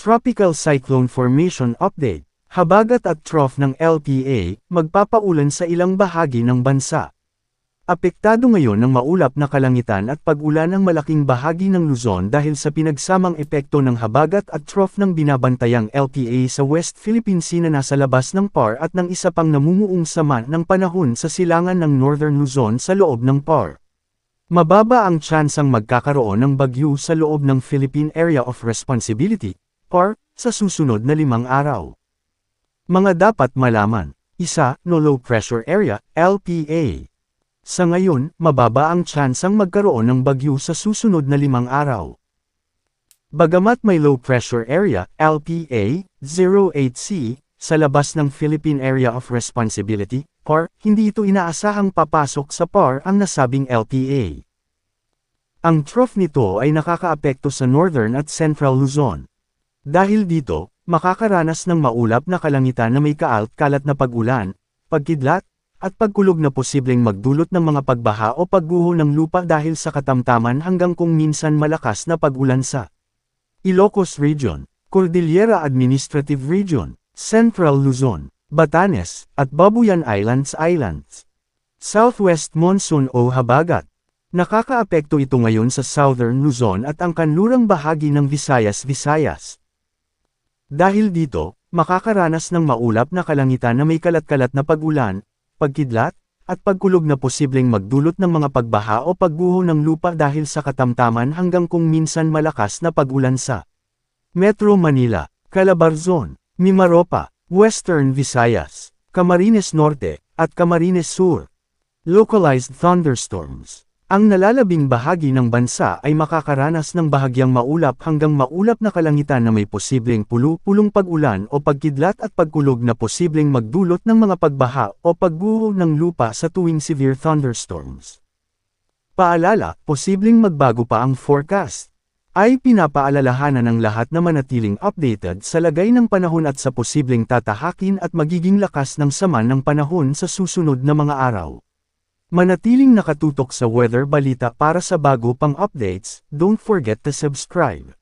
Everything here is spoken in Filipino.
Tropical Cyclone Formation Update. Habagat at trough ng LPA, magpapaulan sa ilang bahagi ng bansa. Apektado ngayon ng maulap na kalangitan at pag-ulan ang malaking bahagi ng Luzon dahil sa pinagsamang epekto ng habagat at trough ng binabantayang LPA sa West Philippine Sea na nasa labas ng PAR at ng isa pang namumuong sama ng panahon sa silangan ng Northern Luzon sa loob ng PAR. Mababa ang tsansang magkakaroon ng bagyo sa loob ng Philippine Area of Responsibility, PAR, sa susunod na 5 araw. Mga dapat malaman. 1. No low pressure area, LPA. Sa ngayon, mababa ang tsansang magkaroon ng bagyo sa susunod na 5 araw. Bagamat may low pressure area, LPA, 08C, sa labas ng Philippine Area of Responsibility, PAR, hindi ito inaasahang papasok sa PAR ang nasabing LPA. Ang trough nito ay nakakaapekto sa Northern at Central Luzon. Dahil dito, makakaranas ng maulap na kalangitan na may kalat-kalat na pag-ulan, pagkidlat, at pagkulog na posibleng magdulot ng mga pagbaha o pagguho ng lupa dahil sa katamtaman hanggang kung minsan malakas na pag-ulan sa Ilocos Region, Cordillera Administrative Region, Central Luzon, Batanes, at Babuyan Islands. Southwest Monsoon o Habagat. Nakakaapekto ito ngayon sa Southern Luzon at ang kanlurang bahagi ng Visayas. Dahil dito, makakaranas ng maulap na kalangitan na may kalat-kalat na pag-ulan, pagkidlat, at pagkulog na posibleng magdulot ng mga pagbaha o pagguho ng lupa dahil sa katamtaman hanggang kung minsan malakas na pag-ulan sa Metro Manila, Calabarzon, Mimaropa, Western Visayas, Camarines Norte, at Camarines Sur. Localized thunderstorms. Ang nalalabing bahagi ng bansa ay makakaranas ng bahagyang maulap hanggang maulap na kalangitan na may posibleng pulong pag-ulan o pagkidlat at pagkulog na posibleng magdulot ng mga pagbaha o pagguho ng lupa sa tuwing severe thunderstorms. Paalala, posibleng magbago pa ang forecast. Ay pinapaalalahanan ng lahat na manatiling updated sa lagay ng panahon at sa posibleng tatahakin at magiging lakas ng sama ng panahon sa susunod na mga araw. Manatiling nakatutok sa Weather Balita para sa bago pang updates. Don't forget to subscribe.